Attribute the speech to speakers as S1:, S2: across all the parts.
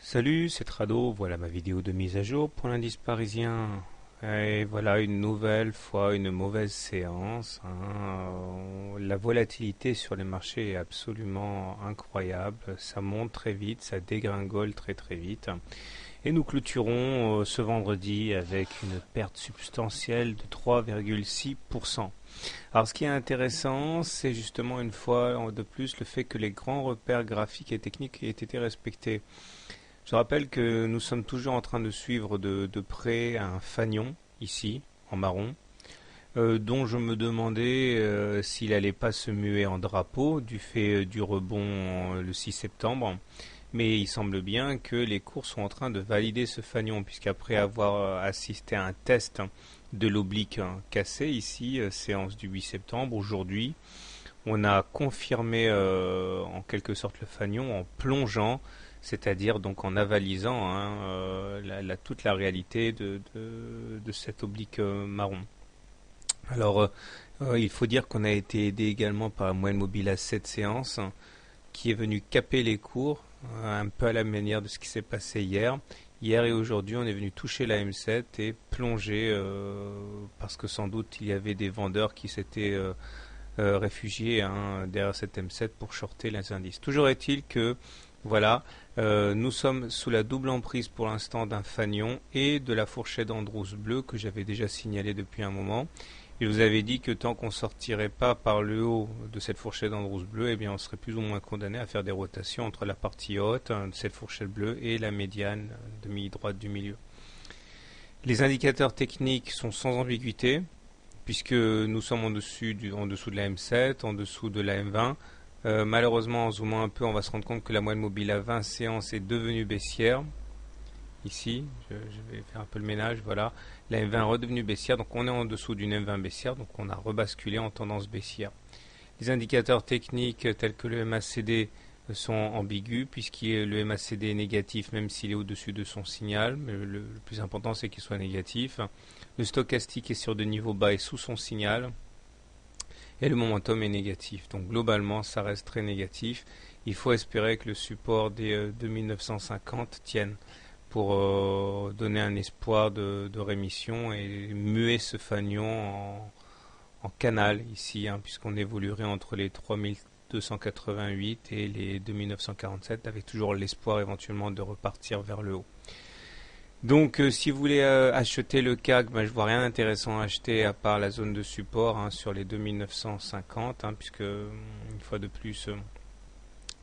S1: Salut, c'est Trado, voilà ma vidéo de mise à jour pour l'indice parisien. Et voilà une nouvelle fois une mauvaise séance, hein. La volatilité sur les marchés est absolument incroyable, ça monte très vite, ça dégringole très très vite. Et nous clôturons ce vendredi avec une perte substantielle de 3,6%. Alors ce qui est intéressant, c'est justement une fois de plus le fait que les grands repères graphiques et techniques aient été respectés. Je rappelle que nous sommes toujours en train de suivre de près un fanion, ici, en marron, dont je me demandais s'il allait pas se muer en drapeau du fait du rebond le 6 septembre. Mais il semble bien que les cours sont en train de valider ce fanion, puisqu'après avoir assisté à un test de l'oblique cassé ici, séance du 8 septembre, aujourd'hui, on a confirmé en quelque sorte le fanion en plongeant, c'est-à-dire donc en avalisant toute la réalité de cet oblique marron. Alors, il faut dire qu'on a été aidé également par la moyenne mobile à 7 séances, qui est venue caper les cours, un peu à la manière de ce qui s'est passé hier. Hier et aujourd'hui, on est venu toucher la M7 et plonger, parce que sans doute il y avait des vendeurs qui s'étaient réfugiés derrière cette M7 pour shorter les indices. Toujours est-il que voilà, nous sommes sous la double emprise pour l'instant d'un fanion et de la fourchette d'Andrews bleue que j'avais déjà signalée depuis un moment. Je vous avais dit que tant qu'on ne sortirait pas par le haut de cette fourchette d'Andrews bleue, eh bien on serait plus ou moins condamné à faire des rotations entre la partie haute de cette fourchette bleue et la médiane demi-droite du milieu. Les indicateurs techniques sont sans ambiguïté, puisque nous sommes en dessous de la M7, en dessous de la M20. Malheureusement, en zoomant un peu, on va se rendre compte que la moyenne mobile à 20 séances est devenue baissière. Ici, je vais faire un peu le ménage, voilà. La M20 est redevenue baissière, donc on est en dessous d'une M20 baissière, donc on a rebasculé en tendance baissière. Les indicateurs techniques tels que le MACD sont ambigus, le MACD est négatif même s'il est au-dessus de son signal, mais le plus important c'est qu'il soit négatif. Le stochastique est sur des niveaux bas et sous son signal, et le momentum est négatif. Donc globalement ça reste très négatif. Il faut espérer que le support des 2950 tienne pour donner un espoir de rémission et muer ce fanion en canal ici, puisqu'on évoluerait entre les 3288 et les 2947 avec toujours l'espoir éventuellement de repartir vers le haut. Donc si vous voulez acheter le CAC, je vois rien d'intéressant à acheter à part la zone de support sur les 2950, puisque une fois de plus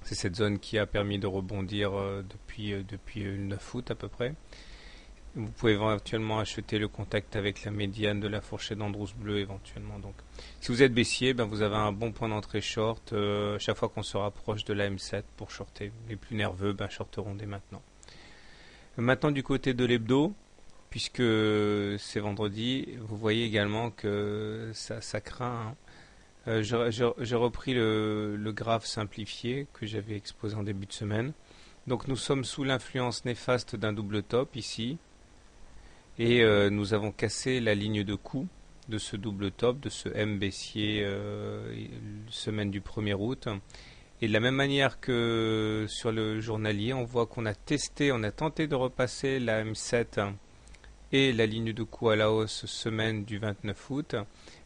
S1: c'est cette zone qui a permis de rebondir depuis le 9 août à peu près. Vous pouvez éventuellement acheter le contact avec la médiane de la fourchette d'Andrews bleue éventuellement. Donc, si vous êtes baissier, vous avez un bon point d'entrée short chaque fois qu'on se rapproche de la M7 pour shorter. Les plus nerveux shorteront dès maintenant. Maintenant du côté de l'hebdo, puisque c'est vendredi, vous voyez également que ça craint. J'ai repris le graphe simplifié que j'avais exposé en début de semaine. Donc nous sommes sous l'influence néfaste d'un double top ici. Et nous avons cassé la ligne de coup de ce double top, de ce M baissier semaine du 1er août. Et de la même manière que sur le journalier, on voit qu'on a tenté de repasser la M7 et la ligne de coup à la hausse semaine du 29 août,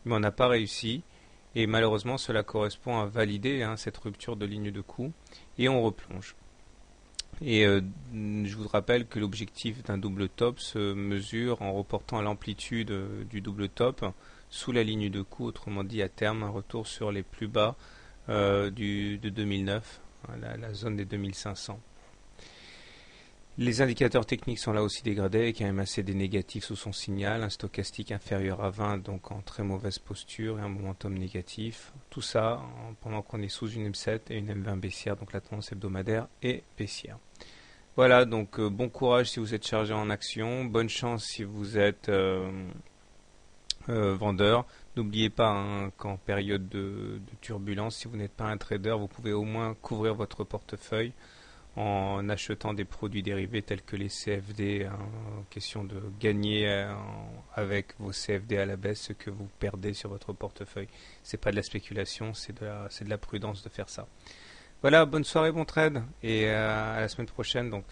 S1: mais on n'a pas réussi. Et malheureusement, cela correspond à valider cette rupture de ligne de coup, et on replonge. Et je vous rappelle que l'objectif d'un double top se mesure en reportant l'amplitude du double top sous la ligne de coup, autrement dit à terme un retour sur les plus bas de 2009, la zone des 2500. Les indicateurs techniques sont là aussi dégradés, avec un MACD négatif sous son signal, un stochastique inférieur à 20, donc en très mauvaise posture, et un momentum négatif. Tout ça pendant qu'on est sous une M7 et une M20 baissière, donc la tendance hebdomadaire est baissière. Voilà, donc bon courage si vous êtes chargé en action, bonne chance si vous êtes vendeur. N'oubliez pas qu'en période de turbulence, si vous n'êtes pas un trader, vous pouvez au moins couvrir votre portefeuille en achetant des produits dérivés tels que les CFD, question de gagner avec vos CFD à la baisse ce que vous perdez sur votre portefeuille. C'est pas de la spéculation, c'est de la prudence de faire ça. Voilà, bonne soirée, bon trade, et à la semaine prochaine donc.